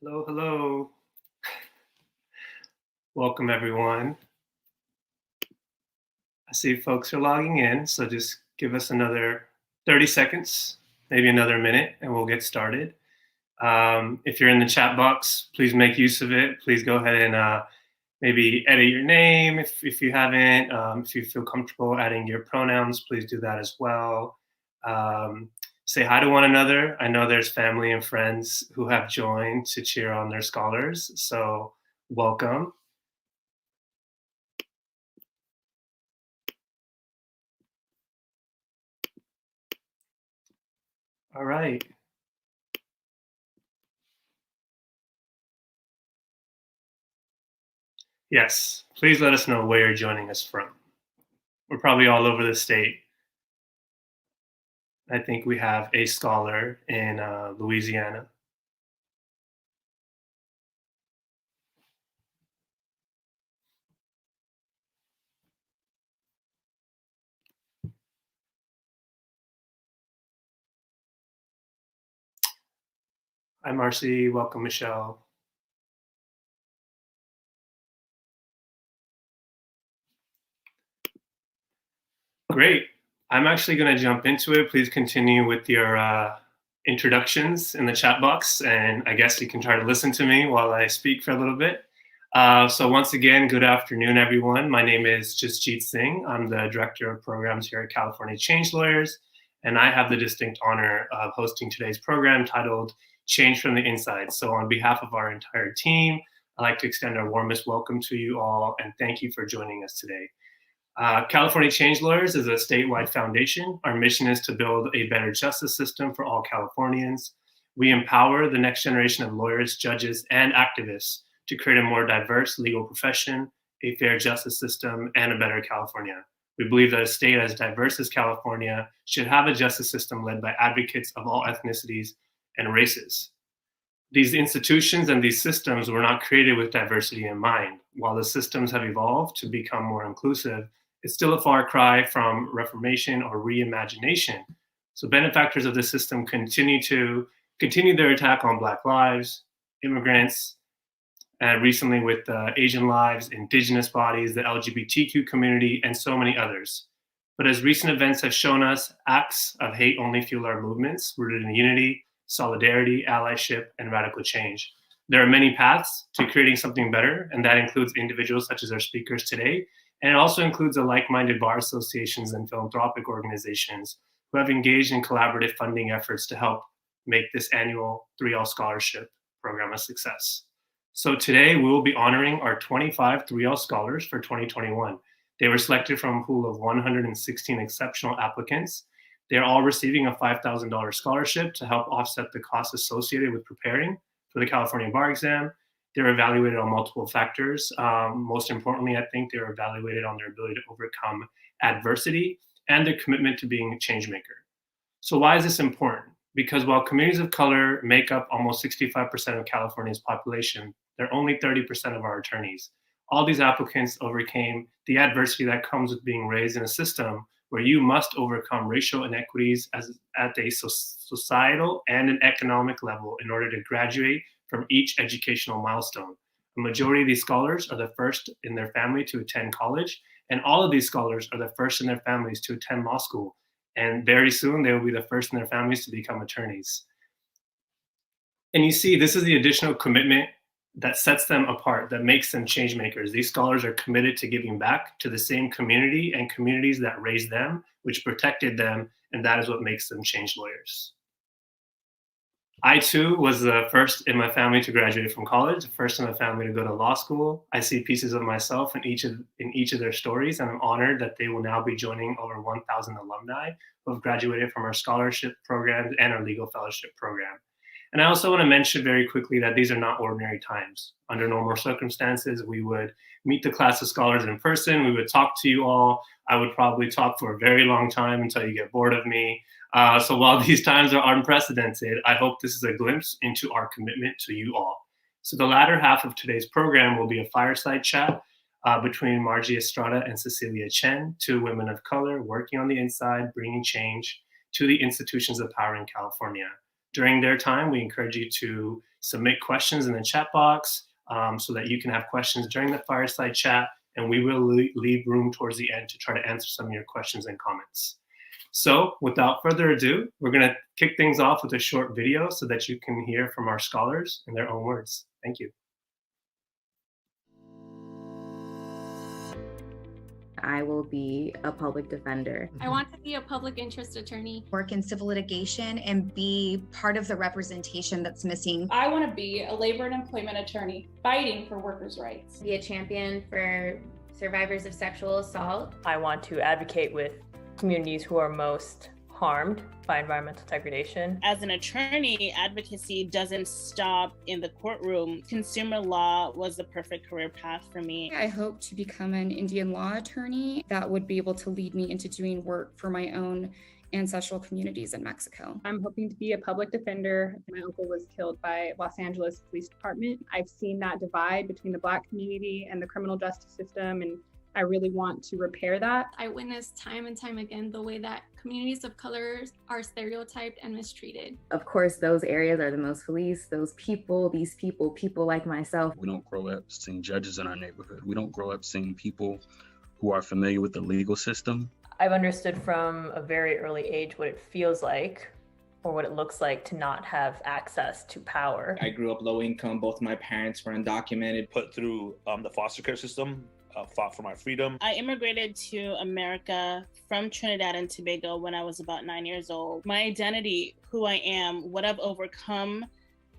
Hello, hello. Welcome, everyone. I see folks are logging in, so just give us another 30 seconds, maybe another minute, and we'll get started. If you're in the chat box, please make use of it. Please go ahead and maybe edit your name if you haven't. If you feel comfortable adding your pronouns, please do that as well. Um, Say hi to one another. I know there's family and friends who have joined to cheer on their scholars, so welcome. All right. Yes, please let us know where you're joining us from. We're probably all over the state. I think we have a scholar in Louisiana. Hi, Marcy. Welcome, Michelle. Great. I'm actually going to jump into it. Please continue with your introductions in the chat box, and I guess you can try to listen to me while I speak for a little bit. So once again, good afternoon, everyone. My name is Jasjeet Singh. I'm the Director of Programs here at California ChangeLawyers, and I have the distinct honor of hosting today's program titled Change from the Inside. So on behalf of our entire team, I'd like to extend our warmest welcome to you all, and thank you for joining us today. California ChangeLawyers is a statewide foundation. Our mission is to build a better justice system for all Californians. We empower the next generation of lawyers, judges, and activists to create a more diverse legal profession, a fair justice system, and a better California. We believe that a state as diverse as California should have a justice system led by advocates of all ethnicities and races. These institutions and these systems were not created with diversity in mind. While the systems have evolved to become more inclusive, it's still a far cry from reformation or reimagination. So benefactors of the system continue their attack on Black lives, immigrants, and recently with Asian lives, indigenous bodies, the LGBTQ community, and so many others. But as recent events have shown us, acts of hate only fuel our movements rooted in unity, solidarity, allyship, and radical change. There are many paths to creating something better, and that includes individuals such as our speakers today, and it also includes the like-minded bar associations and philanthropic organizations who have engaged in collaborative funding efforts to help make this annual 3L scholarship program a success. So today we will be honoring our 25 3L scholars for 2021. They were selected from a pool of 116 exceptional applicants. They're all receiving a $5,000 scholarship to help offset the costs associated with preparing for the California bar exam. They're evaluated on multiple factors. Most importantly, I think they're evaluated on their ability to overcome adversity and their commitment to being a change maker. So why is this important? Because while communities of color make up almost 65% of California's population, they're only 30% of our attorneys. All these applicants overcame the adversity that comes with being raised in a system where you must overcome racial inequities at a societal and an economic level in order to graduate from each educational milestone. A majority of these scholars are the first in their family to attend college, and all of these scholars are the first in their families to attend law school. And very soon, they will be the first in their families to become attorneys. And you see, this is the additional commitment that sets them apart, that makes them change makers. These scholars are committed to giving back to the same community and communities that raised them, which protected them, and that is what makes them change lawyers. I too was the first in my family to graduate from college, the first in my family to go to law school. I see pieces of myself in each of their stories, and I'm honored that they will now be joining over 1,000 alumni who have graduated from our scholarship programs and our legal fellowship program. And I also want to mention very quickly that these are not ordinary times. Under normal circumstances, we would meet the class of scholars in person. We would talk to you all. I would probably talk for a very long time until you get bored of me. So while these times are unprecedented, I hope this is a glimpse into our commitment to you all. So the latter half of today's program will be a fireside chat between Margie Estrada and Cecilia Chen, two women of color working on the inside, bringing change to the institutions of power in California. During their time, we encourage you to submit questions in the chat box so that you can have questions during the fireside chat, and we will leave room towards the end to try to answer some of your questions and comments. So without further ado, we're going to kick things off with a short video so that you can hear from our scholars in their own words. Thank you. I will be a public defender. I want to be a public interest attorney. Work in civil litigation and be part of the representation that's missing. I want to be a labor and employment attorney fighting for workers' rights. Be a champion for survivors of sexual assault. I want to advocate with communities who are most harmed by environmental degradation. As an attorney, advocacy doesn't stop in the courtroom. Consumer law was the perfect career path for me. I hope to become an Indian law attorney that would be able to lead me into doing work for my own ancestral communities in Mexico. I'm hoping to be a public defender. My uncle was killed by Los Angeles Police Department. I've seen that divide between the Black community and the criminal justice system, and I really want to repair that. I witnessed time and time again the way that communities of color are stereotyped and mistreated. Of course, those areas are the most policed. These people like myself. We don't grow up seeing judges in our neighborhood. We don't grow up seeing people who are familiar with the legal system. I've understood from a very early age what it feels like or what it looks like to not have access to power. I grew up low income. Both my parents were undocumented. Put through the foster care system. Fought for my freedom. I immigrated to America from Trinidad and Tobago when I was about 9 years old. My identity, who I am, what I've overcome,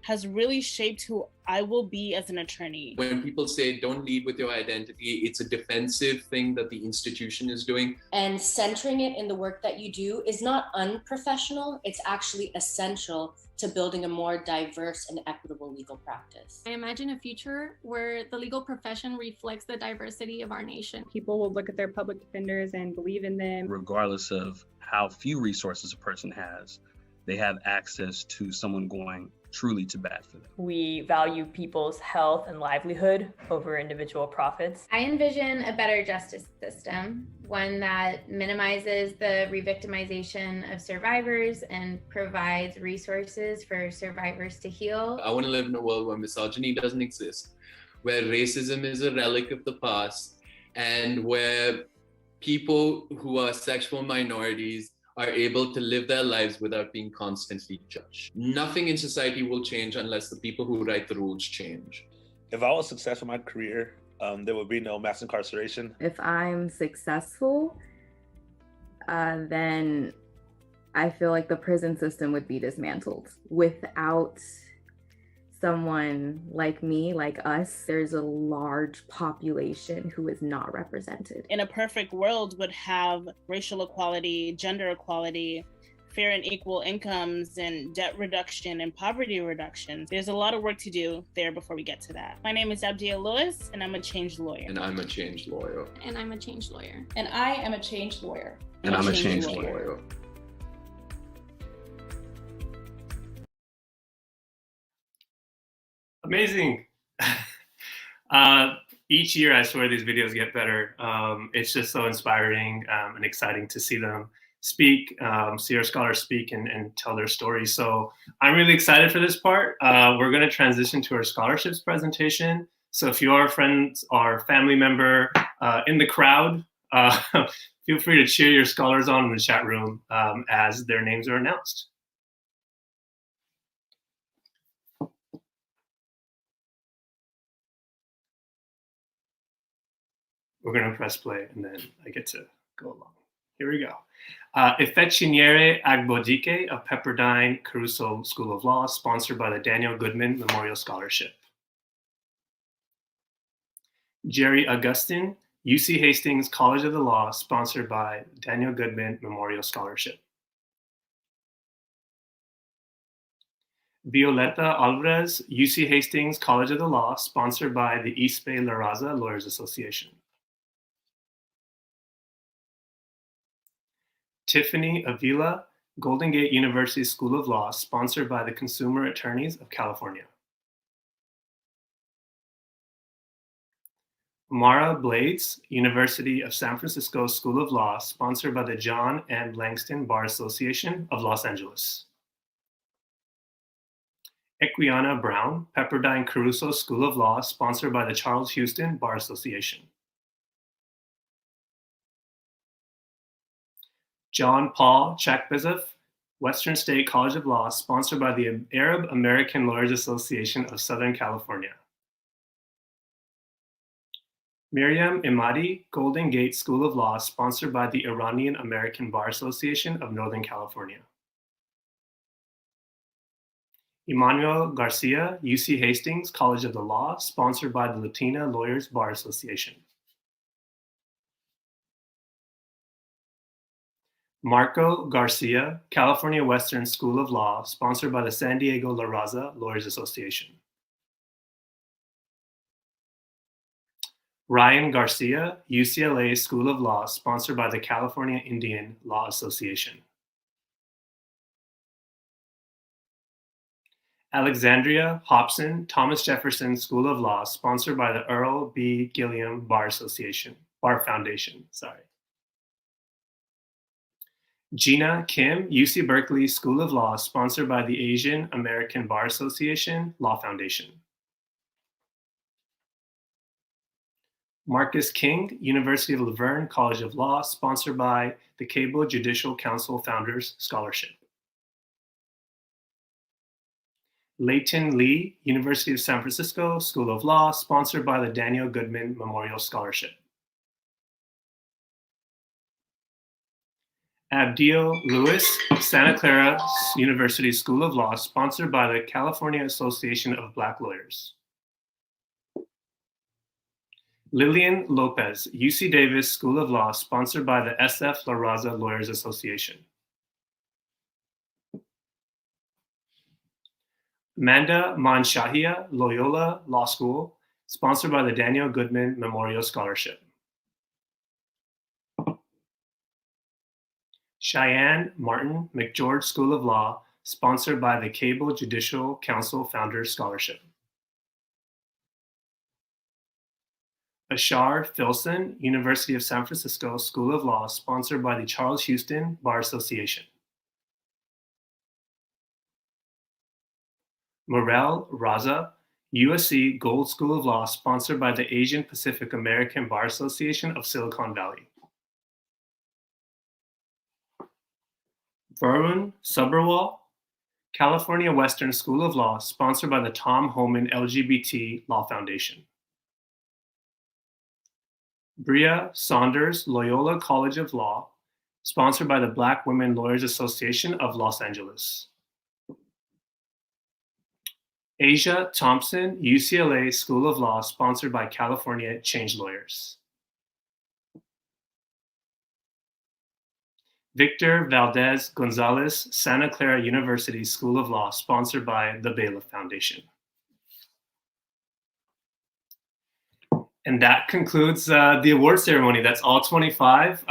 has really shaped who I will be as an attorney. When people say don't lead with your identity, it's a defensive thing that the institution is doing. And centering it in the work that you do is not unprofessional, it's actually essential to building a more diverse and equitable legal practice. I imagine a future where the legal profession reflects the diversity of our nation. People will look at their public defenders and believe in them. Regardless of how few resources a person has, they have access to someone going truly to bat for them. We value people's health and livelihood over individual profits. I envision a better justice system, one that minimizes the re-victimization of survivors and provides resources for survivors to heal. I want to live in a world where misogyny doesn't exist, where racism is a relic of the past, and where people who are sexual minorities are able to live their lives without being constantly judged. Nothing in society will change unless the people who write the rules change. If I was successful in my career, there would be no mass incarceration. If I'm successful, then I feel like the prison system would be dismantled. Without someone like me, like us, there's a large population who is not represented. In a perfect world, would have racial equality, gender equality, fair and equal incomes, and debt reduction and poverty reduction. There's a lot of work to do there before we get to that. My name is Abdia Lewis, and I'm a change lawyer. And I'm a change lawyer. And I'm a change lawyer. And I am a change lawyer. And I'm a change lawyer. Amazing. Each year, I swear these videos get better. It's just so inspiring and exciting to see them speak, see our scholars speak and tell their stories. So I'm really excited for this part. We're going to transition to our scholarships presentation. So if you are a friend or family member in the crowd, feel free to cheer your scholars on in the chat room as their names are announced. We're going to press play, and then I get to go along. Here we go. Ifechinyere Agbodike of Pepperdine Caruso School of Law, sponsored by the Daniel Goodman Memorial Scholarship. Jerry Augustine, UC Hastings College of the Law, sponsored by Daniel Goodman Memorial Scholarship. Violeta Alvarez, UC Hastings College of the Law, sponsored by the East Bay La Raza Lawyers Association. Tiffany Avila, Golden Gate University School of Law, sponsored by the Consumer Attorneys of California. Mara Blades, University of San Francisco School of Law, sponsored by the John M. Langston Bar Association of Los Angeles. Equiana Brown, Pepperdine Caruso School of Law, sponsored by the Charles Houston Bar Association. John Paul Chakbezov, Western State College of Law, sponsored by the Arab American Lawyers Association of Southern California. Miriam Imadi, Golden Gate School of Law, sponsored by the Iranian American Bar Association of Northern California. Emmanuel Garcia, UC Hastings College of the Law, sponsored by the Latina Lawyers Bar Association. Marco Garcia, California Western School of Law, sponsored by the San Diego La Raza Lawyers Association. Ryan Garcia, UCLA School of Law, sponsored by the California Indian Law Association. Alexandria Hobson, Thomas Jefferson School of Law, sponsored by the Earl B. Gilliam Bar Foundation. Gina Kim, UC Berkeley School of Law, sponsored by the Asian American Bar Association Law Foundation. Marcus King, University of Laverne College of Law, sponsored by the Cable Judicial Council Founders Scholarship. Leighton Lee, University of San Francisco School of Law, sponsored by the Daniel Goodman Memorial Scholarship. Abdiel Lewis, Santa Clara University School of Law, sponsored by the California Association of Black Lawyers. Lillian Lopez, UC Davis School of Law, sponsored by the SF La Raza Lawyers Association. Amanda Manshahia, Loyola Law School, sponsored by the Daniel Goodman Memorial Scholarship. Cheyenne Martin, McGeorge School of Law, sponsored by the Cable Judicial Council Founders Scholarship. Ashar Filson, University of San Francisco School of Law, sponsored by the Charles Houston Bar Association. Morel Raza, USC Gold School of Law, sponsored by the Asian Pacific American Bar Association of Silicon Valley. Varun Sabharwal, California Western School of Law, sponsored by the Tom Homan LGBT Law Foundation. Bria Saunders, Loyola College of Law, sponsored by the Black Women Lawyers Association of Los Angeles. Asia Thompson, UCLA School of Law, sponsored by California ChangeLawyers. Victor Valdez Gonzalez, Santa Clara University School of Law, sponsored by the Bailiff Foundation. And that concludes the award ceremony. That's all 25.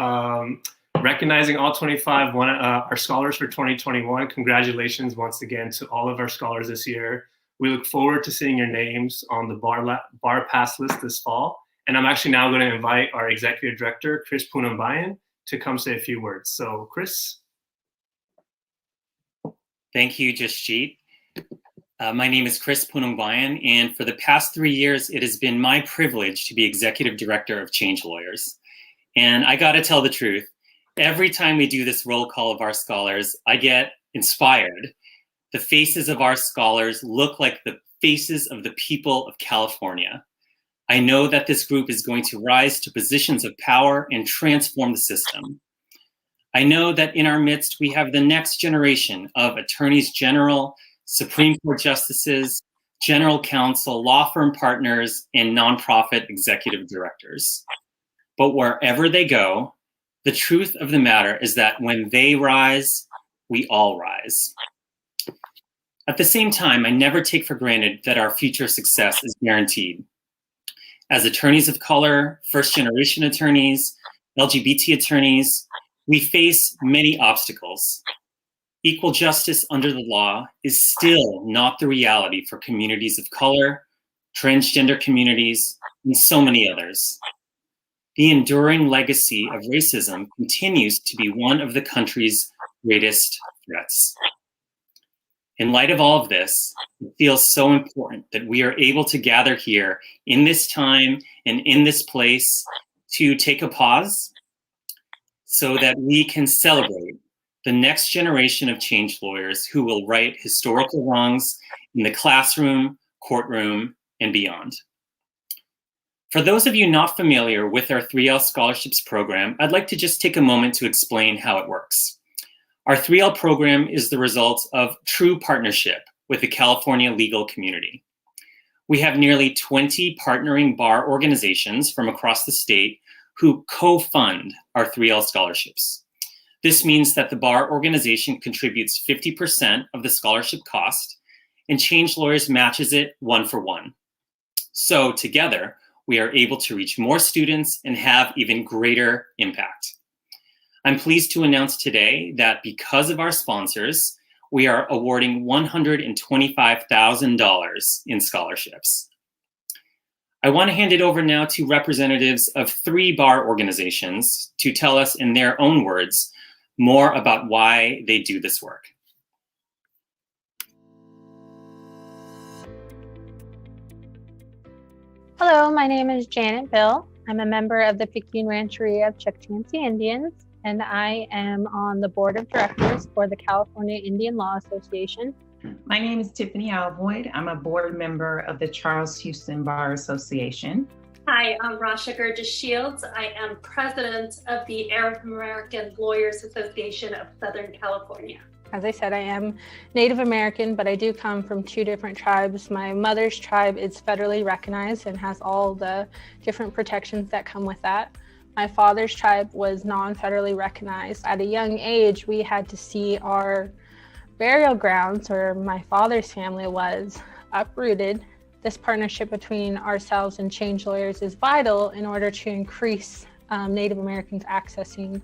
Recognizing all 25 our scholars for 2021. Congratulations once again to all of our scholars this year. We look forward to seeing your names on the bar pass list this fall. And I'm actually now going to invite our executive director, Chris Punambayan, to come say a few words. So, Chris. Thank you, Jasjeet. My name is Chris Punambayan, and for the past 3 years, it has been my privilege to be executive director of ChangeLawyers. And I got to tell the truth, every time we do this roll call of our scholars, I get inspired. The faces of our scholars look like the faces of the people of California. I know that this group is going to rise to positions of power and transform the system. I know that in our midst, we have the next generation of attorneys general, Supreme Court justices, general counsel, law firm partners, and nonprofit executive directors. But wherever they go, the truth of the matter is that when they rise, we all rise. At the same time, I never take for granted that our future success is guaranteed. As attorneys of color, first-generation attorneys, LGBT attorneys, we face many obstacles. Equal justice under the law is still not the reality for communities of color, transgender communities, and so many others. The enduring legacy of racism continues to be one of the country's greatest threats. In light of all of this, it feels so important that we are able to gather here in this time and in this place to take a pause so that we can celebrate the next generation of change lawyers who will right historical wrongs in the classroom, courtroom, and beyond. For those of you not familiar with our 3L Scholarships program, I'd like to just take a moment to explain how it works. Our 3L program is the result of true partnership with the California legal community. We have nearly 20 partnering bar organizations from across the state who co-fund our 3L scholarships. This means that the bar organization contributes 50% of the scholarship cost, and Change Lawyers matches it 1-for-1. So together, we are able to reach more students and have even greater impact. I'm pleased to announce today that because of our sponsors, we are awarding $125,000 in scholarships. I want to hand it over now to representatives of 3 bar organizations to tell us in their own words more about why they do this work. Hello, my name is Janet Bill. I'm a member of the Picayune Rancheria of Chukchansi Indians, and I am on the board of directors for the California Indian Law Association. My name is Tiffany Alvoyd. I'm a board member of the Charles Houston Bar Association. Hi, I'm Rasha Gurgis-Shields. I am president of the Arab American Lawyers Association of Southern California. As I said, I am Native American, but I do come from 2 different tribes. My mother's tribe is federally recognized and has all the different protections that come with that. My father's tribe was non-federally recognized. At a young age, we had to see our burial grounds, where my father's family was, uprooted. This partnership between ourselves and Change Lawyers is vital in order to increase Native Americans accessing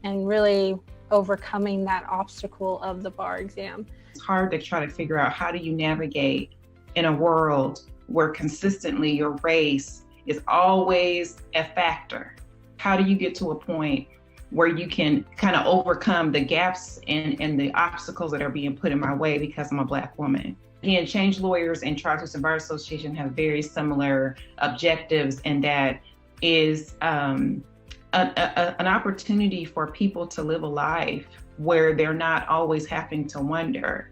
and really overcoming that obstacle of the bar exam. It's hard to try to figure out, how do you navigate in a world where consistently your race is always a factor? How do you get to a point where you can kind of overcome the gaps and the obstacles that are being put in my way because I'm a Black woman? Again, Change Lawyers and Charles Houston Bar Association have very similar objectives, and that is an opportunity for people to live a life where they're not always having to wonder,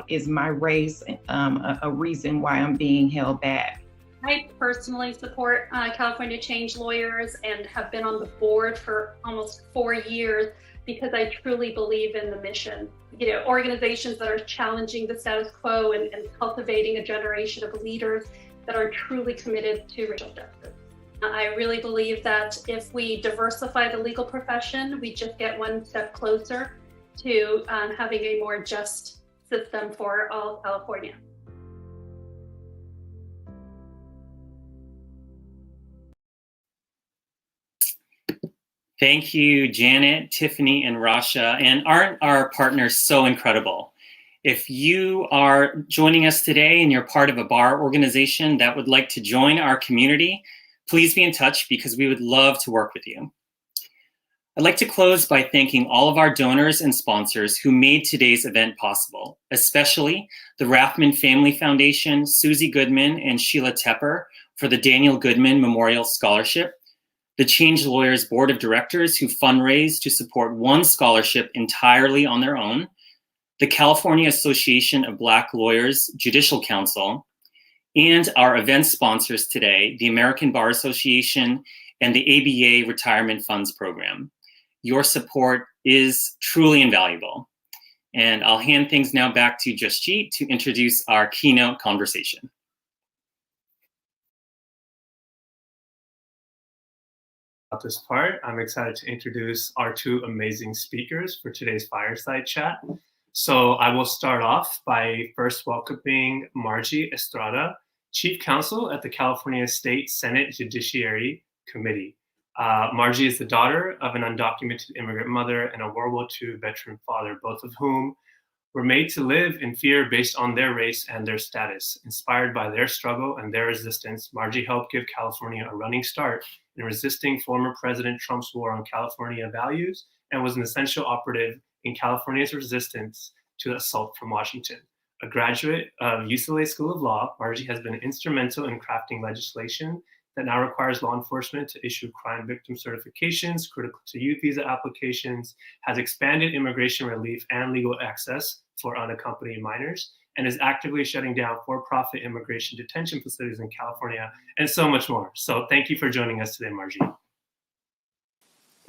is my race a reason why I'm being held back? I personally support California Change Lawyers and have been on the board for almost 4 years because I truly believe in the mission. You know, organizations that are challenging the status quo and cultivating a generation of leaders that are truly committed to racial justice. I really believe that if we diversify the legal profession, we just get one step closer to having a more just system for all of California. Thank you, Janet, Tiffany, and Rasha. And aren't our partners so incredible? If you are joining us today and you're part of a bar organization that would like to join our community, please be in touch because we would love to work with you. I'd like to close by thanking all of our donors and sponsors who made today's event possible, especially the Rathman Family Foundation, Susie Goodman and Sheila Tepper for the Daniel Goodman Memorial Scholarship, the Change Lawyers Board of Directors who fundraise to support one scholarship entirely on their own, the California Association of Black Lawyers Judicial Council, and our event sponsors today, the American Bar Association and the ABA Retirement Funds Program. Your support is truly invaluable. And I'll hand things now back to Jasjeet to introduce our keynote conversation. At this part, I'm excited to introduce our 2 amazing speakers for today's fireside chat. So I will start off by first welcoming Margie Estrada, Chief Counsel at the California State Senate Judiciary Committee. Margie is the daughter of an undocumented immigrant mother and a World War II veteran father, both of whom were made to live in fear based on their race and their status. Inspired by their struggle and their resistance, Margie helped give California a running start in resisting former President Trump's war on California values and was an essential operative in California's resistance to the assault from Washington. A graduate of UCLA School of Law, Margie has been instrumental in crafting legislation that now requires law enforcement to issue crime victim certifications critical to youth visa applications, has expanded immigration relief and legal access for unaccompanied minors, and is actively shutting down for-profit immigration detention facilities in California, and so much more. So thank you for joining us today, Margie.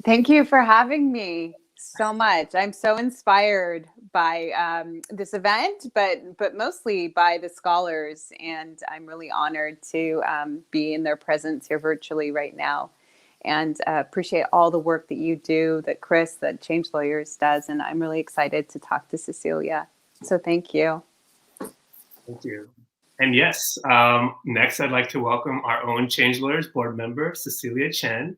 Thank you for having me so much. I'm so inspired by this event, but mostly by the scholars, and I'm really honored to be in their presence here virtually right now. And appreciate all the work that you do, that Chris, that ChangeLawyers does, and I'm really excited to talk to Cecilia. So thank you. Thank you. And yes, next I'd like to welcome our own ChangeLawyers board member, Cecilia Chen.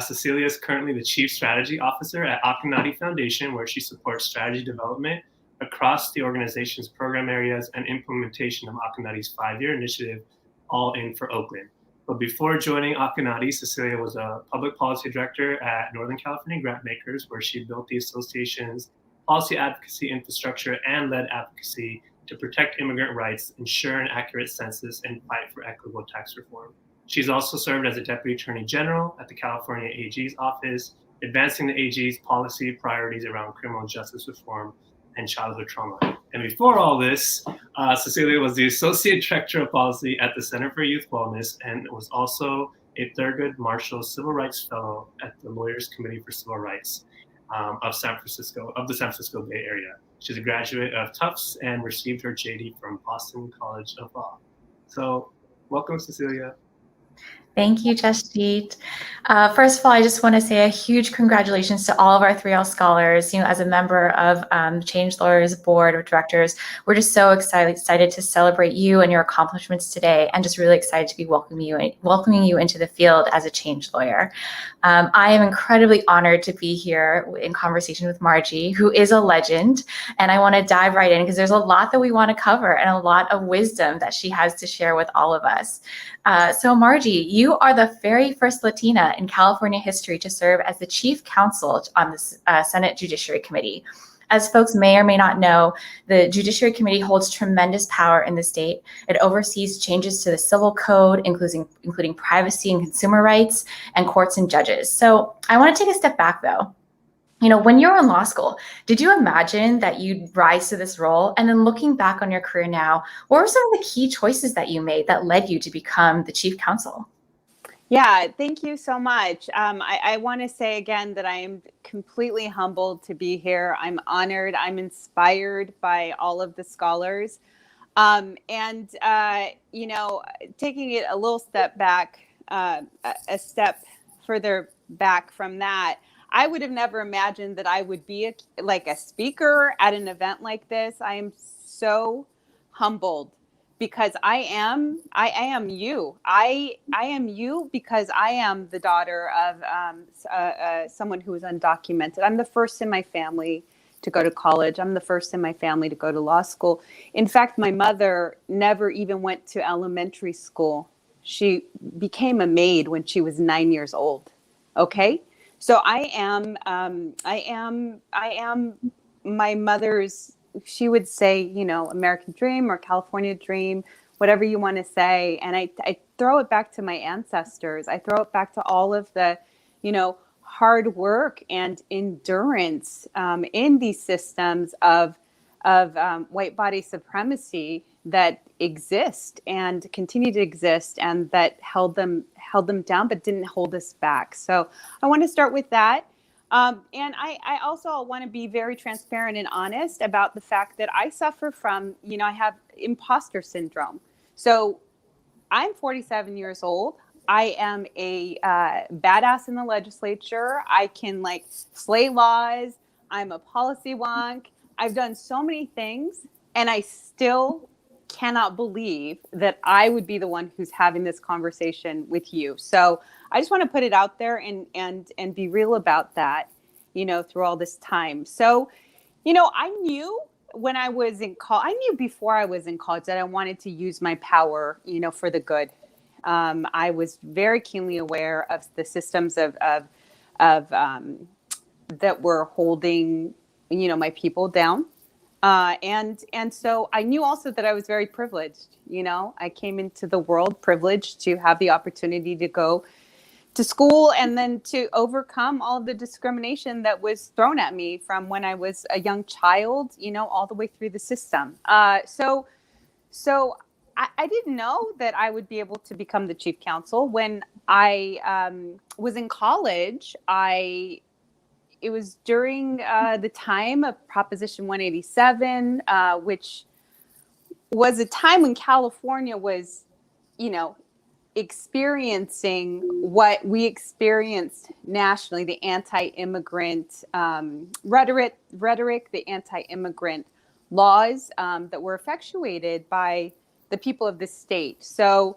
Cecilia is currently the Chief Strategy Officer at Akinati Foundation, where she supports strategy development across the organization's program areas and implementation of Akinati's 5-year initiative, All In for Oakland. But before joining Akinati, Cecilia was a public policy director at Northern California Grantmakers, where she built the association's policy advocacy infrastructure and led advocacy to protect immigrant rights, ensure an accurate census, and fight for equitable tax reform. She's also served as a Deputy Attorney General at the California AG's office, advancing the AG's policy priorities around criminal justice reform and childhood trauma. And before all this, Cecilia was the Associate Director of Policy at the Center for Youth Wellness and was also a Thurgood Marshall Civil Rights Fellow at the Lawyers Committee for Civil Rights of the San Francisco Bay Area. She's a graduate of Tufts and received her JD from Boston College of Law. So welcome, Cecilia. Thank you, Jaspreet. First of all, I just want to say a huge congratulations to all of our 3L scholars. You know, as a member of ChangeLawyers Board of Directors, we're just so excited to celebrate you and your accomplishments today, and just really excited to be welcoming you into the field as a change lawyer. I am incredibly honored to be here in conversation with Margie, who is a legend, and I want to dive right in because there's a lot that we want to cover and a lot of wisdom that she has to share with all of us. So Margie, you are the very first Latina in California history to serve as the chief counsel on the Senate Judiciary Committee. As folks may or may not know, the Judiciary Committee holds tremendous power in the state. It oversees changes to the civil code, including privacy and consumer rights, and courts and judges. So I want to take a step back though. You know, when you were in law school, did you imagine that you'd rise to this role? And then looking back on your career now, what were some of the key choices that you made that led you to become the chief counsel? Yeah, thank you so much. I want to say again that I am completely humbled to be here. I'm honored. I'm inspired by all of the scholars. You know, taking it a little step back, a step further back from that, I would have never imagined that I would be a speaker at an event like this. I am so humbled because I am you. I am you because I am the daughter of someone who is undocumented. I'm the first in my family to go to college. I'm the first in my family to go to law school. In fact, my mother never even went to elementary school. She became a maid when she was 9 years old. Okay? So I am my mother's, she would say, you know, American dream or California dream, whatever you want to say. And I throw it back to my ancestors. I throw it back to all of the, you know, hard work and endurance in these systems of white body supremacy that exist and continue to exist, and that held them down but didn't hold us back. So I want to start with that. And I also want to be very transparent and honest about the fact that I suffer from, you know, I have imposter syndrome. So I'm 47 years old. I am a badass in the legislature. I can slay laws. I'm a policy wonk. I've done so many things, and I still cannot believe that I would be the one who's having this conversation with you. So I just want to put it out there and be real about that, you know, through all this time. So, you know, I knew when I was in college, I knew before I was in college that I wanted to use my power, you know, for the good. I was very keenly aware of the systems of that were holding, you know, my people down. And so I knew also that I was very privileged. I came into the world privileged to have the opportunity to go to school and then to overcome all of the discrimination that was thrown at me from when I was a young child, all the way through the system. So I didn't know that I would be able to become the chief counsel. When I was in college, it was during the time of Proposition 187, which was a time when California was, experiencing what we experienced nationally, the anti-immigrant rhetoric, the anti-immigrant laws that were effectuated by the people of the state. So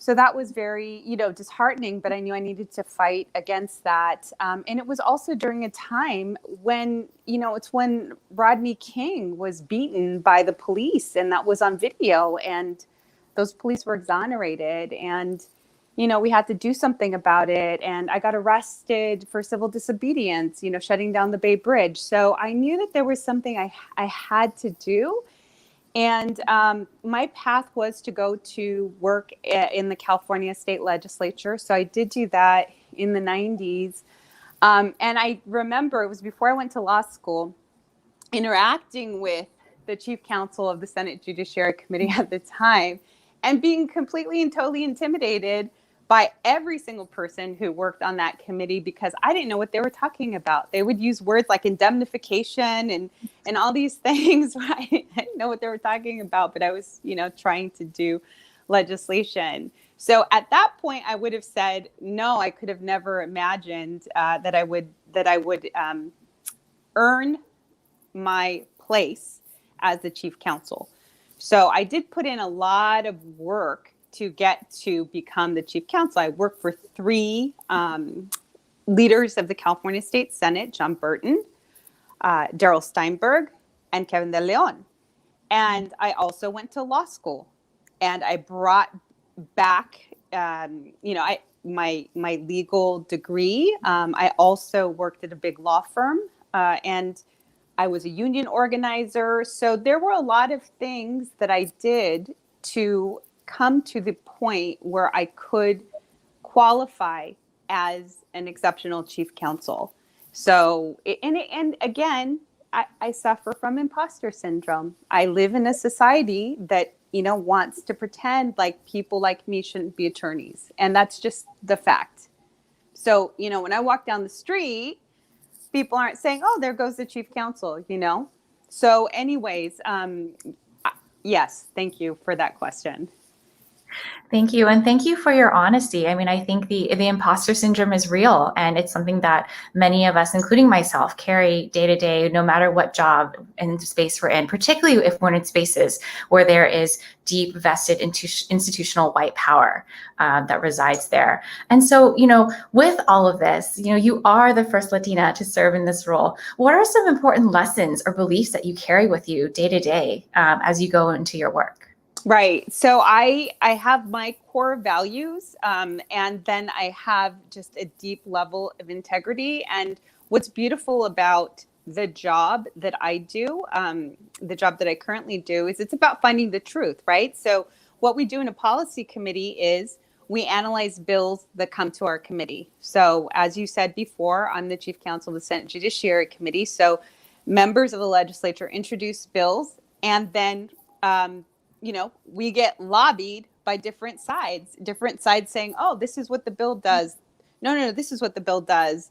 that was very, disheartening, but I knew I needed to fight against that. And it was also during a time when, it's when Rodney King was beaten by the police, and that was on video, and those police were exonerated, and, we had to do something about it. And I got arrested for civil disobedience, shutting down the Bay Bridge. So I knew that there was something I had to do. And my path was to go to work in the California state legislature. So I did do that in the 90s. And I remember it was before I went to law school, interacting with the chief counsel of the Senate Judiciary Committee at the time, and being completely and totally intimidated by every single person who worked on that committee, because I didn't know what they were talking about. They would use words like indemnification and all these things. I didn't know what they were talking about, but I was, trying to do legislation. So at that point, I would have said, no, I could have never imagined that I would earn my place as the chief counsel. So I did put in a lot of work to get to become the chief counsel. I worked for 3 leaders of the California State Senate, John Burton, Darrell Steinberg, and Kevin De Leon. And I also went to law school, and I brought back, my legal degree. I also worked at a big law firm, and I was a union organizer. So there were a lot of things that I did to come to the point where I could qualify as an exceptional chief counsel. So, and again, I suffer from imposter syndrome. I live in a society that, wants to pretend like people like me shouldn't be attorneys. And that's just the fact. So, when I walk down the street, people aren't saying, oh, there goes the chief counsel, So anyways, yes, thank you for that question. Thank you. And thank you for your honesty. I mean, I think the imposter syndrome is real, and it's something that many of us, including myself, carry day to day, no matter what job and space we're in, particularly if we're in spaces where there is deep vested institutional white power that resides there. And so, with all of this, you are the first Latina to serve in this role. What are some important lessons or beliefs that you carry with you day to day as you go into your work? Right. So I have my core values, and then I have just a deep level of integrity. And what's beautiful about the job that I do, the job that I currently do, is it's about finding the truth, right? So what we do in a policy committee is we analyze bills that come to our committee. So as you said before, I'm the chief counsel of the Senate Judiciary Committee. So members of the legislature introduce bills, and then we get lobbied by different sides saying, oh, this is what the bill does. No, this is what the bill does.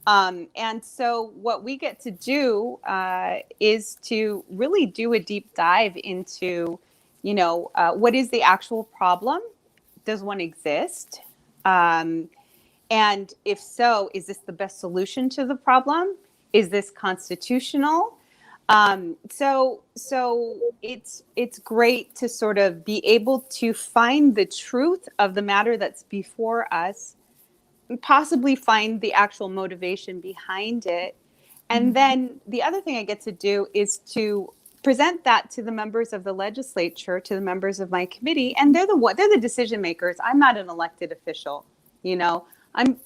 And so what we get to do is to really do a deep dive into, what is the actual problem? Does one exist? And if so, is this the best solution to the problem? Is this constitutional? So it's great to sort of be able to find the truth of the matter that's before us, and possibly find the actual motivation behind it. And then the other thing I get to do is to present that to the members of the legislature, to the members of my committee, and they're the decision makers. I'm not an elected official, I'm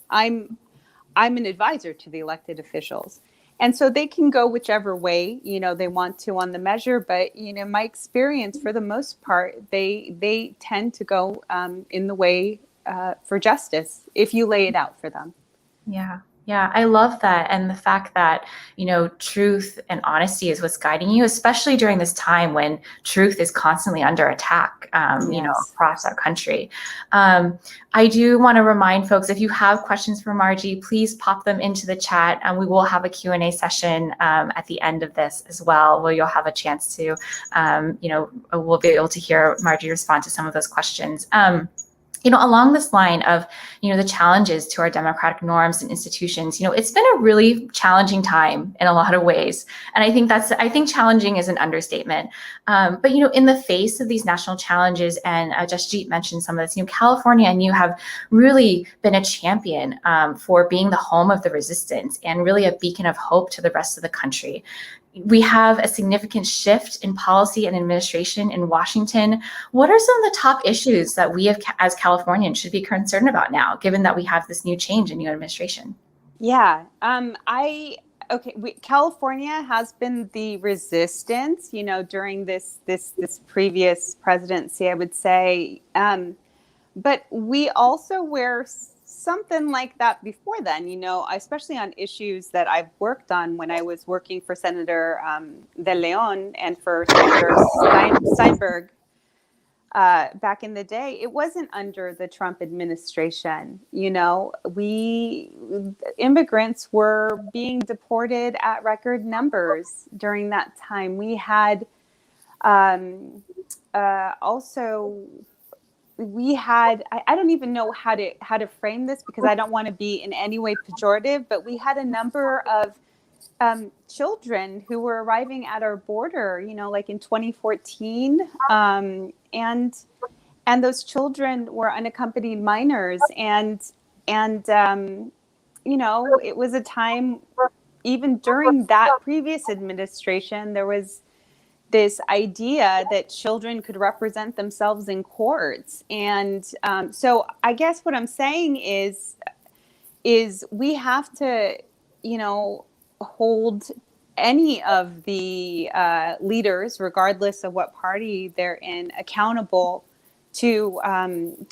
an advisor to the elected officials. And so they can go whichever way, they want to on the measure. But, my experience for the most part, they tend to go in the way for justice if you lay it out for them. Yeah. Yeah, I love that. And the fact that, truth and honesty is what's guiding you, especially during this time when truth is constantly under attack, across our country. I do want to remind folks, if you have questions for Margie, please pop them into the chat, and we will have a Q&A session at the end of this as well, where you'll have a chance to, we'll be able to hear Margie respond to some of those questions. Along this line of, the challenges to our democratic norms and institutions, it's been a really challenging time in a lot of ways. And I think challenging is an understatement. But, in the face of these national challenges, and Jasjeet mentioned some of this, California and you have really been a champion for being the home of the resistance and really a beacon of hope to the rest of the country. We have a significant shift in policy and administration in Washington. What are some of the top issues that we as Californians should be concerned about now, given that we have this new change in new administration? Yeah, California has been the resistance, during this previous presidency, I would say. But we also were something like that before then, especially on issues that I've worked on when I was working for Senator De Leon and for Senator Steinberg back in the day. It wasn't under the Trump administration. Immigrants were being deported at record numbers during that time. We had I don't even know how to frame this, because I don't want to be in any way pejorative, but we had a number of children who were arriving at our border, like in 2014, and those children were unaccompanied minors, and it was a time, even during that previous administration, there was this idea that children could represent themselves in courts. And so I guess what I'm saying is we have to, hold any of the leaders, regardless of what party they're in, accountable to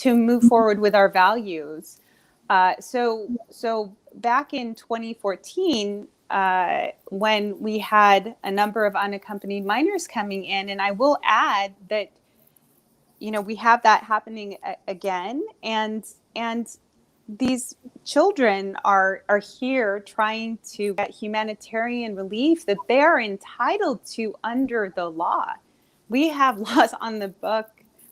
move forward with our values. So back in 2014, when we had a number of unaccompanied minors coming in. And I will add that, we have that happening again. And these children are here trying to get humanitarian relief that they're entitled to under the law. We have laws on the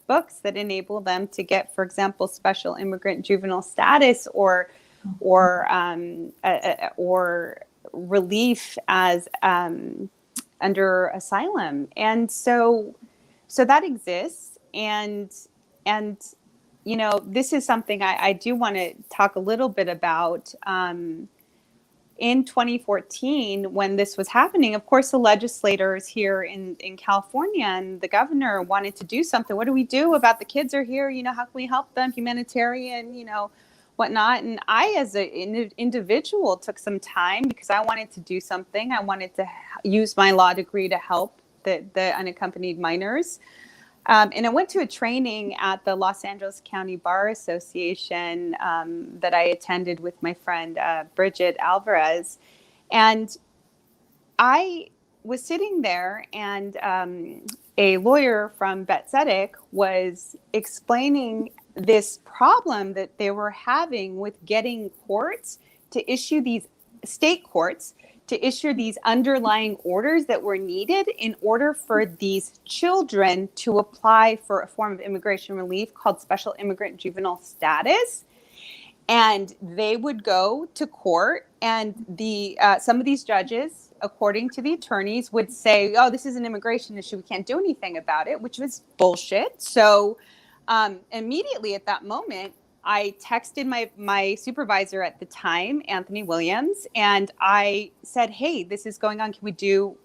books that enable them to get, for example, special immigrant juvenile status or relief as under asylum. And so that exists. And this is something I do want to talk a little bit about. In 2014, when this was happening, of course, the legislators here in California and the governor wanted to do something. What do we do about the kids are here? How can we help them? Humanitarian, whatnot. And I, as an individual, took some time because I wanted to do something. I wanted to use my law degree to help the unaccompanied minors. And I went to a training at the Los Angeles County Bar Association that I attended with my friend Bridget Alvarez. And I was sitting there, and a lawyer from Bet-Zedeck was explaining this problem that they were having with getting courts to issue these state courts to issue these underlying orders that were needed in order for these children to apply for a form of immigration relief called special immigrant juvenile status. And they would go to court, and some of these judges, according to the attorneys, would say, oh, this is an immigration issue, we can't do anything about it, which was bullshit. So immediately at that moment, I texted my supervisor at the time, Anthony Williams, and I said, hey, this is going on. Can we do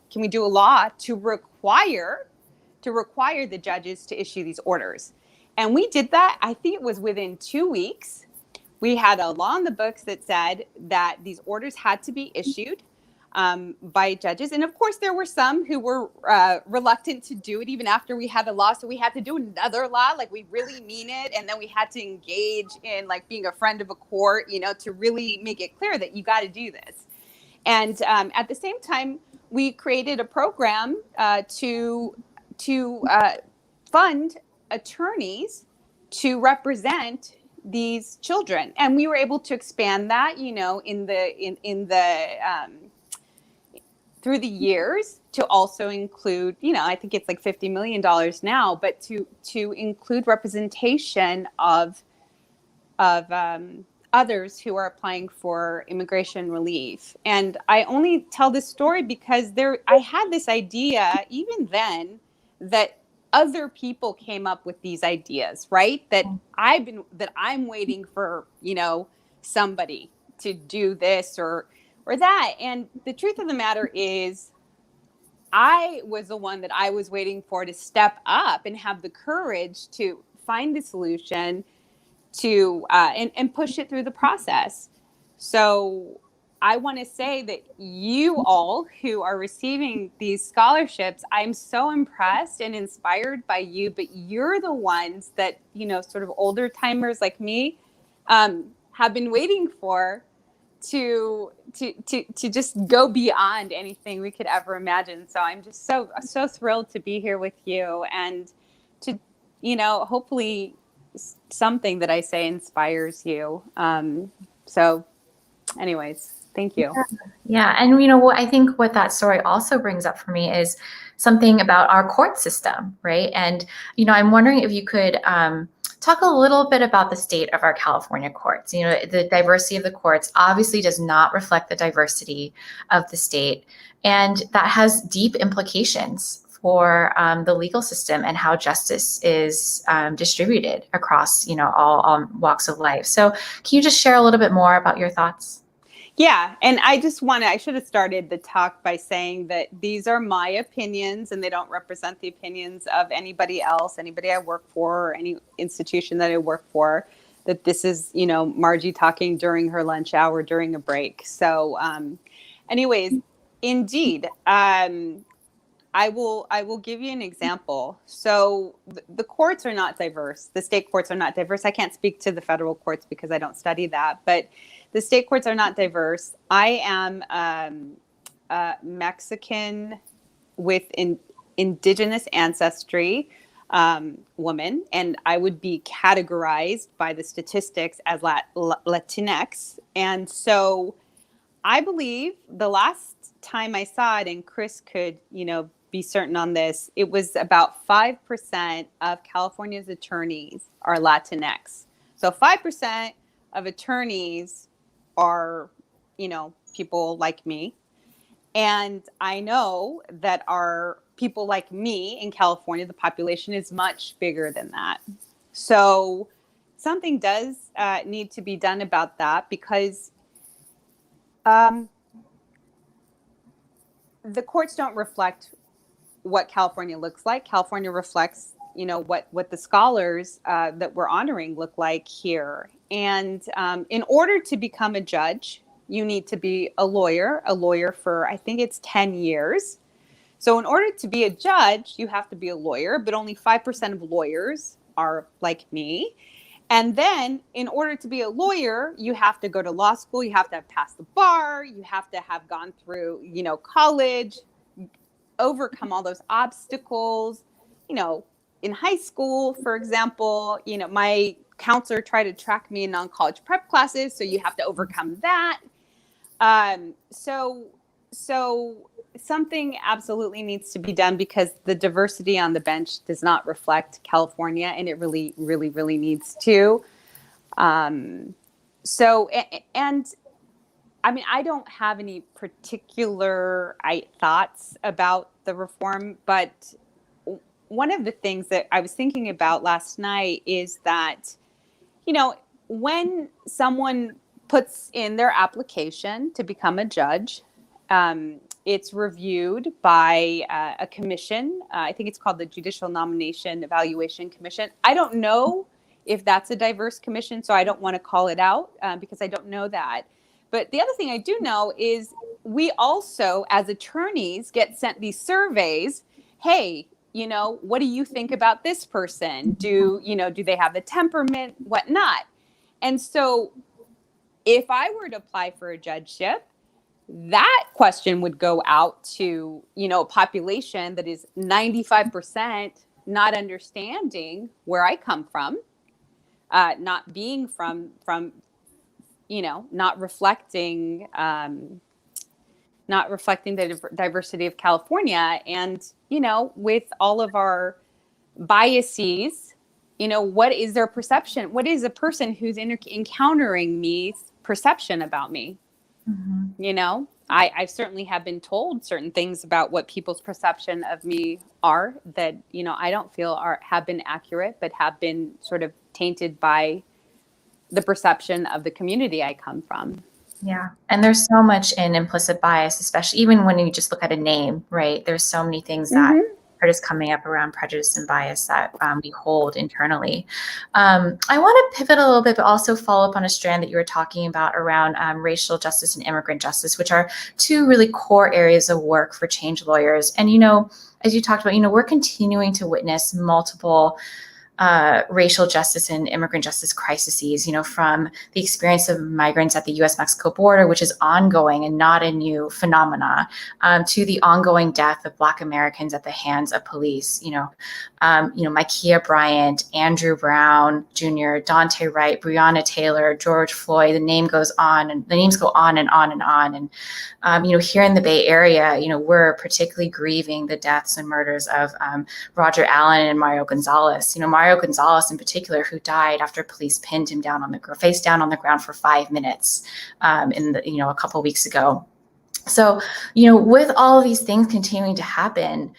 a law to require the judges to issue these orders? And we did that. I think it was within 2 weeks. We had a law in the books that said that these orders had to be issued. by judges. And of course, there were some who were reluctant to do it even after we had the law. So we had to do another law, like we really mean it. And then we had to engage in like being a friend of a court, you know, to really make it clear that you got to do this. And at the same time, we created a program to fund attorneys to represent these children, and we were able to expand that, you know, in the through the years to also include, you know, I think it's like $50 million now, but to include representation of others who are applying for immigration relief. And I only tell this story because I had this idea even then that other people came up with these ideas, right? That I'm waiting for, you know, somebody to do this or that. And the truth of the matter is, I was the one that I was waiting for to step up and have the courage to find the solution to and push it through the process. So I want to say that you all who are receiving these scholarships, I'm so impressed and inspired by you, but you're the ones that, you know, sort of older timers like me have been waiting for to just go beyond anything we could ever imagine. So I'm just so thrilled to be here with you and to, you know, hopefully something that I say inspires you. So anyways, thank you. Yeah. And you know what, I think what that story also brings up for me is something about our court system, right? And, you know, I'm wondering if you could talk a little bit about the state of our California courts. You know, the diversity of the courts obviously does not reflect the diversity of the state. And that has deep implications for the legal system and how justice is distributed across, you know, all walks of life. So can you just share a little bit more about your thoughts? Yeah. And I should have started the talk by saying that these are my opinions and they don't represent the opinions of anybody else, anybody I work for, or any institution that I work for, that this is, you know, Margie talking during her lunch hour, during a break. So anyways, indeed, I will give you an example. So the courts are not diverse. The state courts are not diverse. I can't speak to the federal courts because I don't study that, but the state courts are not diverse. I am Mexican with indigenous ancestry woman, and I would be categorized by the statistics as Latinx. And so I believe the last time I saw it, and Chris could, you know, be certain on this, it was about 5% of California's attorneys are Latinx. So 5% of attorneys are, you know, people like me. And I know that our people like me in California, the population is much bigger than that. So something does need to be done about that, because the courts don't reflect what California looks like. California reflects, you know, what the scholars that we're honoring look like here. And in order to become a judge, you need to be a lawyer for, I think it's 10 years. So in order to be a judge, you have to be a lawyer, but only 5% of lawyers are like me. And then in order to be a lawyer, you have to go to law school, you have to have passed the bar, you have to have gone through, you know, college, overcome all those obstacles. You know, in high school, for example, you know, my counselor tried to track me in non-college prep classes, so you have to overcome that. So something absolutely needs to be done, because the diversity on the bench does not reflect California, and it really, really, really needs to. So, and I mean, I don't have any particular thoughts about the reform, but one of the things that I was thinking about last night is that, you know, when someone puts in their application to become a judge, it's reviewed by a commission. I think it's called the Judicial Nomination Evaluation Commission. I don't know if that's a diverse commission, so I don't want to call it out because I don't know that. But the other thing I do know is we also, as attorneys, get sent these surveys. Hey, you know, what do you think about this person? Do they have the temperament, whatnot? And so if I were to apply for a judgeship, that question would go out to, a population that is 95% not understanding where I come from, not being from, not reflecting the diversity of California. And, with all of our biases, what is their perception? What is a person who's encountering me's perception about me? Mm-hmm. I certainly have been told certain things about what people's perception of me are that, I don't feel have been accurate, but have been sort of tainted by the perception of the community I come from. Yeah. And there's so much in implicit bias, especially even when you just look at a name, right? There's so many things that are just coming up around prejudice and bias that we hold internally. I want to pivot a little bit, but also follow up on a strand that you were talking about around racial justice and immigrant justice, which are two really core areas of work for Change Lawyers. And, as you talked about, we're continuing to witness multiple racial justice and immigrant justice crises, from the experience of migrants at the U.S.-Mexico border, which is ongoing and not a new phenomena, to the ongoing death of Black Americans at the hands of police. Micaiah Bryant, Andrew Brown Jr., Dante Wright, Breonna Taylor, George Floyd. The names go on and on and on. And here in the Bay Area, we're particularly grieving the deaths and murders of Roger Allen and Mario Gonzalez. Mario Gonzalez in particular, who died after police pinned him down face down on the ground for 5 minutes a couple of weeks ago. So, with all of these things continuing to happen,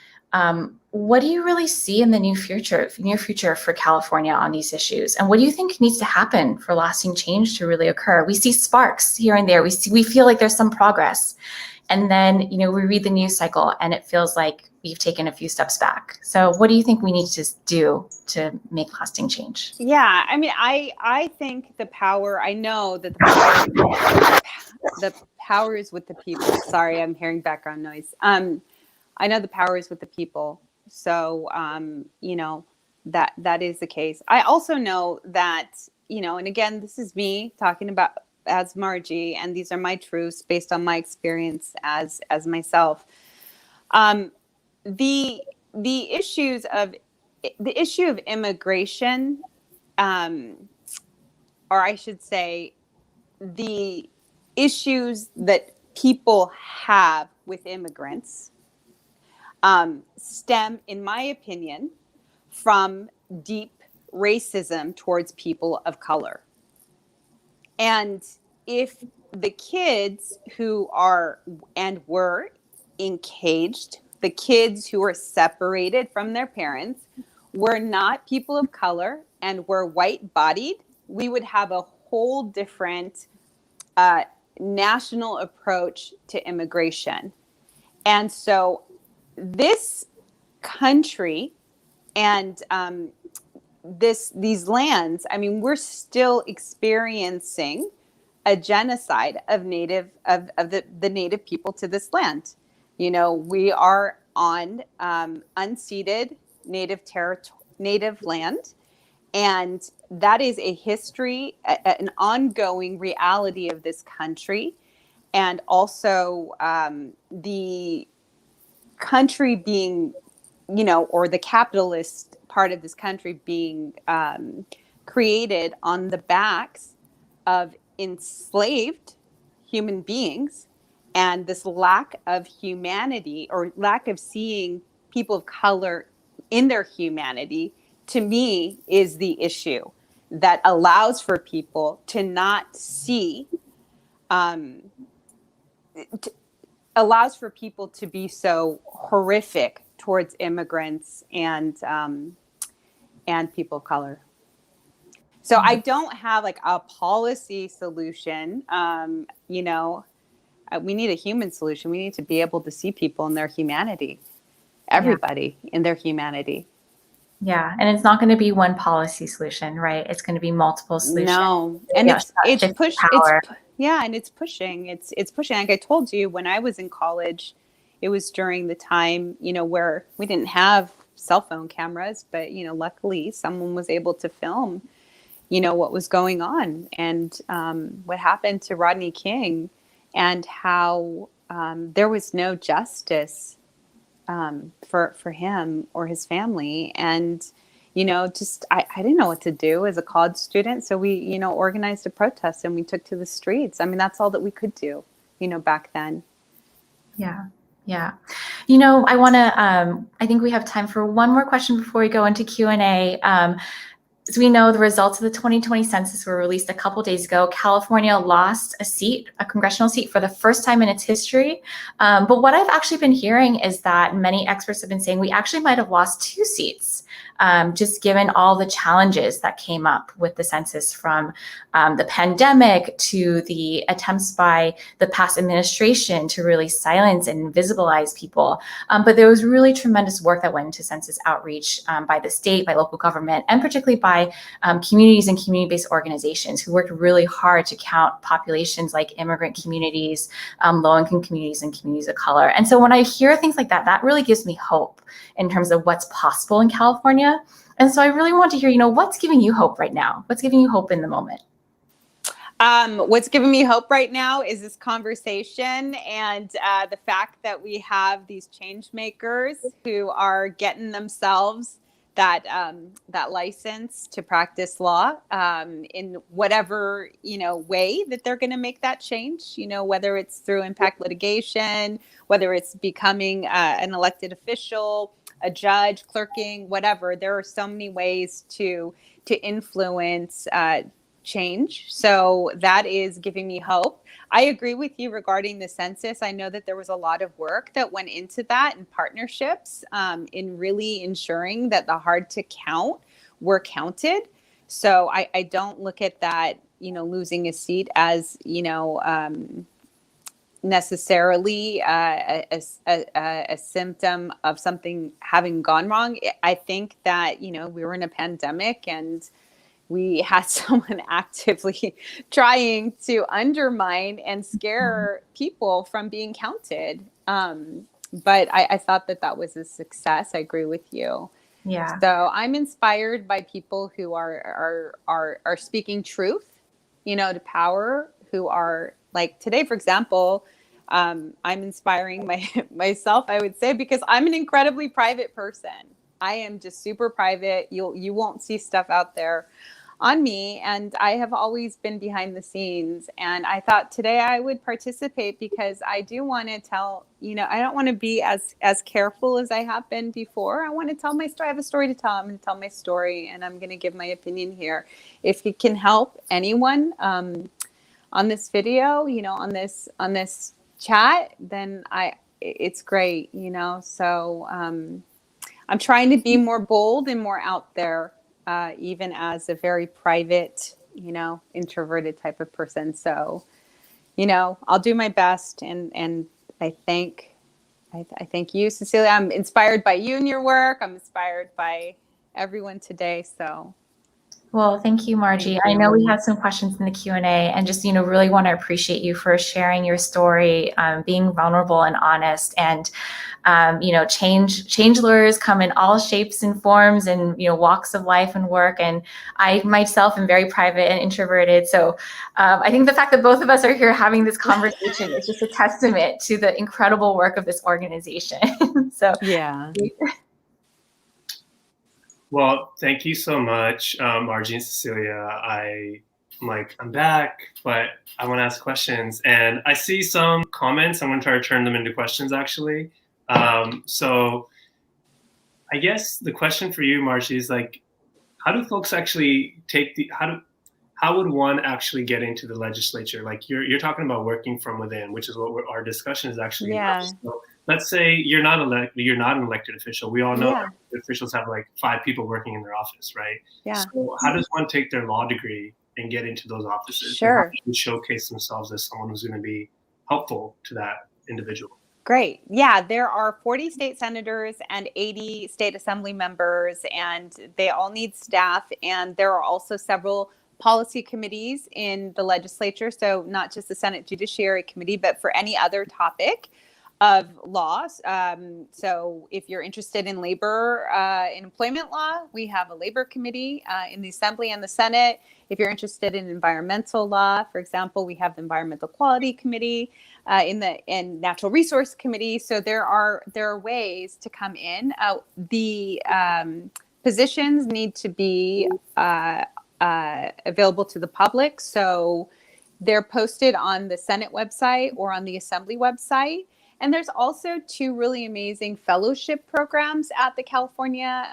what do you really see in the near future for California on these issues? And what do you think needs to happen for lasting change to really occur? We see sparks here and there. We feel like there's some progress. And then, we read the news cycle and it feels like we've taken a few steps back. So what do you think we need to do to make lasting change? Yeah, I mean, I think I know that the power is with the people. Sorry, I'm hearing background noise. I know the power is with the people. So, that is the case. I also know that, and again, this is me talking about as Margie, and these are my truths based on my experience as myself. The issue of immigration, or I should say, the issues that people have with immigrants, stem, in my opinion, from deep racism towards people of color. And if the kids who are and were encaged, the kids who were separated from their parents, were not people of color and were white-bodied, we would have a whole different national approach to immigration. And so this country and these lands, I mean, we're still experiencing a genocide of the native people to this land. We are on unceded native land, and that is a history, an ongoing reality of this country, and also the country being, or the capitalist part of this country being created on the backs of enslaved human beings, and this lack of humanity or lack of seeing people of color in their humanity, to me, is the issue that allows for people to not see, allows for people to be so horrific towards immigrants and people of color. So I don't have like a policy solution. We need a human solution. We need to be able to see people in their humanity, everybody in their humanity. Yeah, and it's not going to be one policy solution, right? It's going to be multiple solutions. No, and it's Yeah, and it's pushing. It's pushing. Like I told you, when I was in college, it was during the time, where we didn't have cell phone cameras, but luckily someone was able to film, what was going on and what happened to Rodney King, and how there was no justice for him or his family. And just I didn't know what to do as a college student, so we organized a protest and we took to the streets. I mean, that's all that we could do back then. Yeah. I want to, I think we have time for one more question before we go into Q&A. As we know, the results of the 2020 census were released a couple days ago. California lost a congressional seat for the first time in its history. But what I've actually been hearing is that many experts have been saying we actually might have lost 2 seats, just given all the challenges that came up with the census, from the pandemic to the attempts by the past administration to really silence and invisibilize people. But there was really tremendous work that went into census outreach by the state, by local government, and particularly by communities and community-based organizations who worked really hard to count populations like immigrant communities, low-income communities, and communities of color. And so when I hear things like that, that really gives me hope in terms of what's possible in California. And so I really want to hear, what's giving you hope right now? What's giving you hope in the moment? What's giving me hope right now is this conversation and the fact that we have these change makers who are getting themselves that license to practice law in whatever way that they're going to make that change. Whether it's through impact litigation, whether it's becoming an elected official, a judge, clerking, whatever. There are so many ways to influence change. So that is giving me hope. I agree with you regarding the census. I know that there was a lot of work that went into that and partnerships in really ensuring that the hard to count were counted. So I don't look at that, losing a seat as, necessarily a symptom of something having gone wrong. I think that, we were in a pandemic and we had someone actively trying to undermine and scare people from being counted. But I thought that was a success. I agree with you. Yeah. So I'm inspired by people who are speaking truth, to power, who are like today, for example. I'm inspiring myself, I would say, because I'm an incredibly private person. I am just super private. You won't see stuff out there on me, and I have always been behind the scenes. And I thought today I would participate because I do want to tell, I don't want to be as careful as I have been before. I want to tell my story. I have a story to tell. I'm going to tell my story, and I'm going to give my opinion here. If it can help anyone on this video, on this chat, then it's great, So I'm trying to be more bold and more out there. Even as a very private, introverted type of person. So, I'll do my best. And I thank you, Cecilia. I'm inspired by you and your work. I'm inspired by everyone today. So. Well, thank you, Margie. I know we had some questions in the Q&A, and just, really want to appreciate you for sharing your story, being vulnerable and honest. And, change lawyers come in all shapes and forms and, walks of life and work. And I myself am very private and introverted. So I think the fact that both of us are here having this conversation is just a testament to the incredible work of this organization. So yeah. Well, thank you so much, Margie and Cecilia. I'm back, but I want to ask questions. And I see some comments. I'm going to try to turn them into questions, actually. So I guess the question for you, Margie, is how do folks actually how would one actually get into the legislature? Like you're talking about working from within, which is what our discussion is actually about. So let's say you're not an elected official. We all know that officials have 5 people working in their office, right? Yeah. So how does one take their law degree and get into those offices? Sure. And showcase themselves as someone who's going to be helpful to that individual. Great. Yeah, there are 40 state senators and 80 state assembly members, and they all need staff. And there are also several policy committees in the legislature. So not just the Senate Judiciary Committee, but for any other topic of laws. So if you're interested in labor and employment law, we have a labor committee in the Assembly and the Senate. If you're interested in environmental law, for example, we have the Environmental Quality Committee in Natural Resource Committee. So there are ways to come in. The positions need to be available to the public. So they're posted on the Senate website or on the Assembly website. And there's also 2 really amazing fellowship programs at the California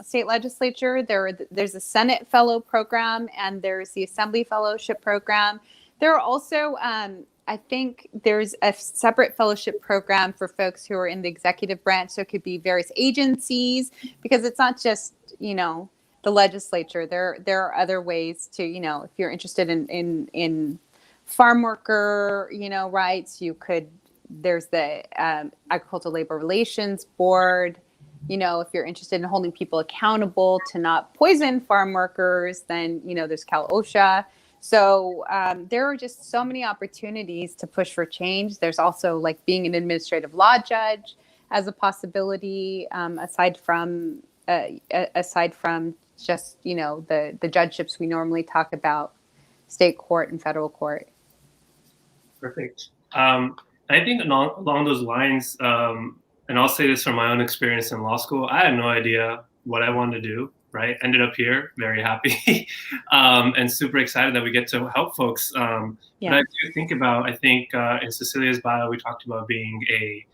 State Legislature. There's a Senate Fellow program and there's the Assembly Fellowship program. There are also, I think there's a separate fellowship program for folks who are in the executive branch. So it could be various agencies, because it's not just, the legislature. There are other ways to, if you're interested in farm worker, rights, there's the Agricultural Labor Relations Board. If you're interested in holding people accountable to not poison farm workers, then, there's Cal OSHA. So there are just so many opportunities to push for change. There's also like being an administrative law judge as a possibility, aside from just, the judgeships we normally talk about, state court and federal court. Perfect. I think along those lines, and I'll say this from my own experience in law school, I had no idea what I wanted to do, right? Ended up here, very happy, and super excited that we get to help folks. But I do think in Cecilia's bio, we talked about being a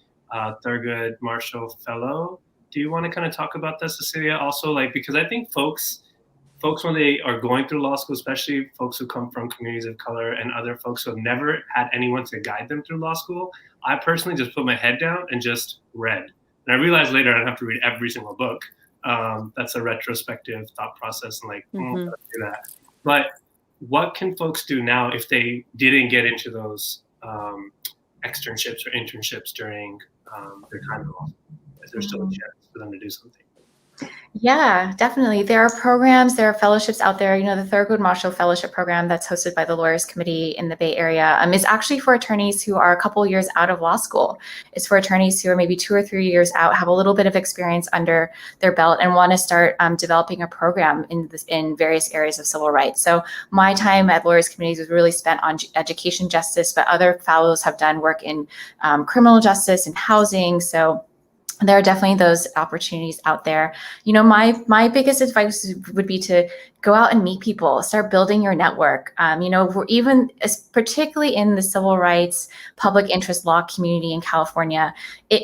Thurgood Marshall Fellow. Do you want to kind of talk about that, Cecilia? Also, because I think folks when they are going through law school, especially folks who come from communities of color and other folks who have never had anyone to guide them through law school, I personally just put my head down and just read. And I realized later I don't have to read every single book. That's a retrospective thought process and do that. But what can folks do now if they didn't get into those externships or internships during their time in law school? Is there still a chance for them to do something? Yeah, definitely. There are programs, there are fellowships out there. The Thurgood Marshall Fellowship Program that's hosted by the Lawyers Committee in the Bay Area is actually for attorneys who are a couple years out of law school. It's for attorneys who are maybe 2 or 3 years out, have a little bit of experience under their belt, and want to start developing a program in various areas of civil rights. So my time at Lawyers Committees was really spent on education justice, but other fellows have done work in criminal justice and housing. So there are definitely those opportunities out there. My biggest advice would be to go out and meet people, start building your network. We're even, particularly in the civil rights, public interest law community in California.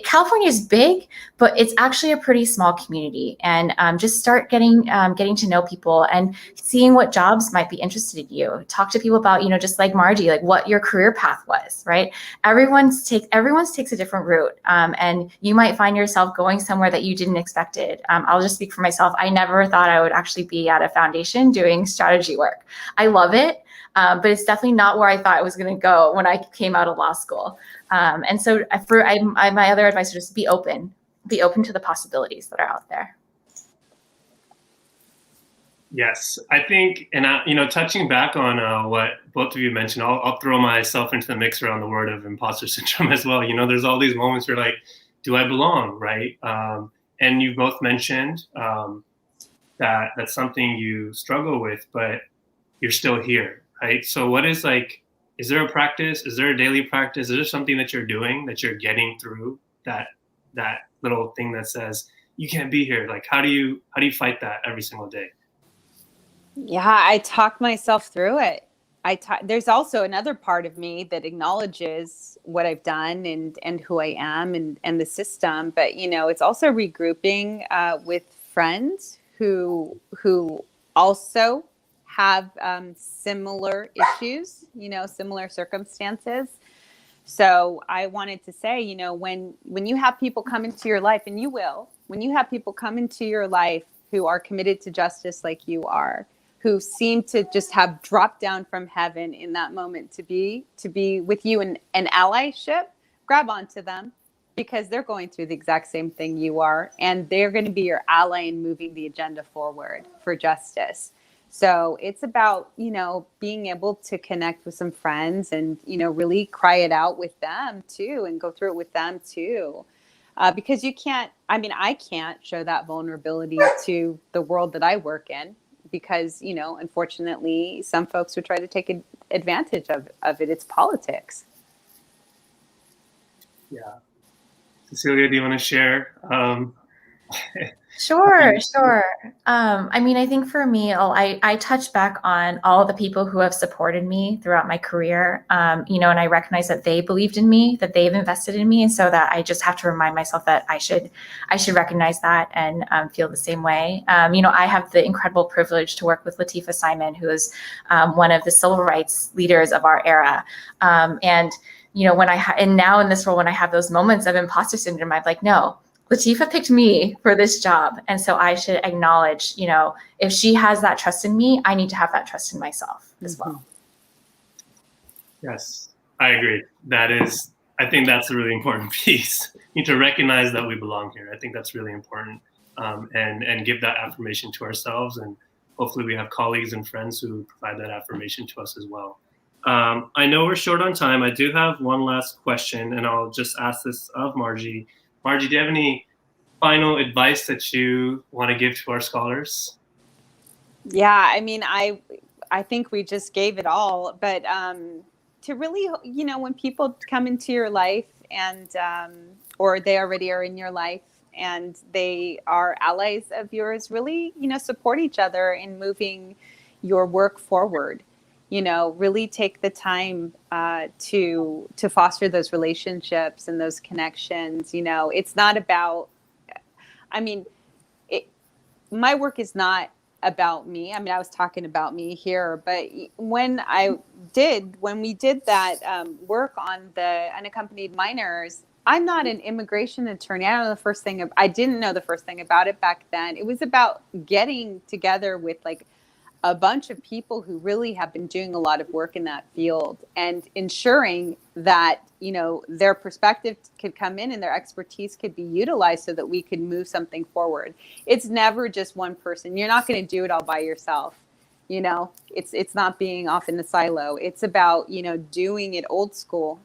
California is big, but it's actually a pretty small community. And just start getting to know people and seeing what jobs might be interested in you. Talk to people about, just like Margie, what your career path was, right? Everyone's takes a different route, and you might find yourself going somewhere that you didn't expect it. I'll just speak for myself. I never thought I would actually be at a foundation doing strategy work. I love it, but it's definitely not where I thought I was going to go when I came out of law school. And so my other advice is just be open to the possibilities that are out there. Yes, I think, and touching back on what both of you mentioned, I'll throw myself into the mix around the word of imposter syndrome as well. There's all these moments where do I belong, right? And you both mentioned that's something you struggle with, but you're still here, right? So what is is there a practice? Is there a daily practice? Is there something that you're doing that you're getting through that little thing that says you can't be here? How do you fight that every single day? Yeah, I talk myself through it. There's also another part of me that acknowledges what I've done and who I am and the system. But, it's also regrouping with friends who also have similar issues, similar circumstances. So I wanted to say, when you have people come into your life, and you will, when you have people come into your life who are committed to justice like you are, who seem to just have dropped down from heaven in that moment to be with you in an allyship, grab onto them, because they're going through the exact same thing you are, and they're going to be your ally in moving the agenda forward for justice. So it's about, being able to connect with some friends and, really cry it out with them too, and go through it with them too. Because I can't show that vulnerability to the world that I work in, because, unfortunately, some folks would try to take advantage of it. It's politics. Yeah. Cecilia, do you want to share? Sure. I think for me, I touch back on all the people who have supported me throughout my career, and I recognize that they believed in me, that they've invested in me, and so that I just have to remind myself that I should recognize that and feel the same way. I have the incredible privilege to work with Latifah Simon, who is one of the civil rights leaders of our era, and now in this role, when I have those moments of imposter syndrome, I'm like, no. Latifah picked me for this job. And so I should acknowledge, if she has that trust in me, I need to have that trust in myself as well. Yes, I agree. I think that's a really important piece. You need to recognize that we belong here. I think that's really important, and give that affirmation to ourselves. And hopefully we have colleagues and friends who provide that affirmation to us as well. I know we're short on time. I do have one last question, and I'll just ask this of Margie. Margie, do you have any final advice that you want to give to our scholars? Yeah, I think we just gave it all, but to really, when people come into your life and, or they already are in your life and they are allies of yours, really, support each other in moving your work forward. Really take the time to foster those relationships and those connections. It's not about, my work is not about me. I was talking about me here, but when we did that work on the unaccompanied minors, I'm not an immigration attorney. I didn't know the first thing about it back then. It was about getting together with a bunch of people who really have been doing a lot of work in that field and ensuring that, their perspective could come in and their expertise could be utilized so that we could move something forward. It's never just one person. You're not going to do it all by yourself. It's not being off in the silo. It's about, doing it old school,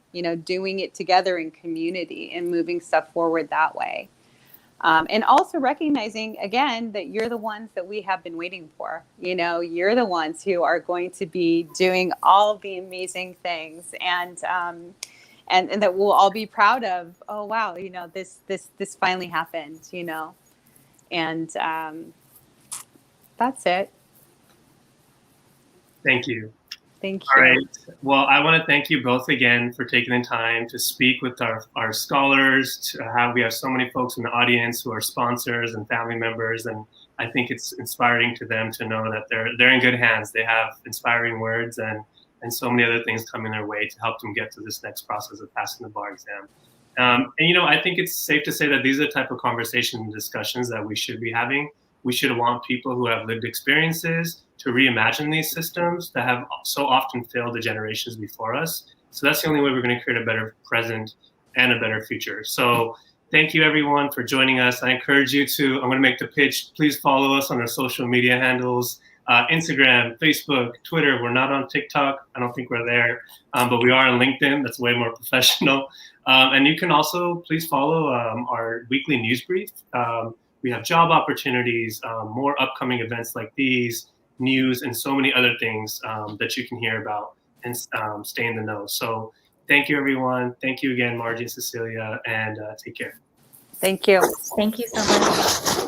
doing it together in community and moving stuff forward that way. And also recognizing, again, that you're the ones that we have been waiting for. You're the ones who are going to be doing all the amazing things and that we'll all be proud of. Oh, wow, this finally happened, and that's it. Thank you. Thank you. All right. Well, I want to thank you both again for taking the time to speak with our scholars. We have so many folks in the audience who are sponsors and family members, and I think it's inspiring to them to know that they're in good hands. They have inspiring words and so many other things coming their way to help them get to this next process of passing the bar exam. I think it's safe to say that these are the type of conversations and discussions that we should be having. We should want people who have lived experiences to reimagine these systems that have so often failed the generations before us. So that's the only way we're going to create a better present and a better future. So thank you everyone for joining us. I encourage you I'm going to make the pitch. Please follow us on our social media handles, Instagram, Facebook, Twitter. We're not on TikTok. I don't think we're there, but we are on LinkedIn. That's way more professional. And you can also please follow our weekly news brief. We have job opportunities, more upcoming events like these, news, and so many other things that you can hear about and stay in the know. So thank you, everyone. Thank you again, Margie and Cecilia, and take care. Thank you. Thank you so much.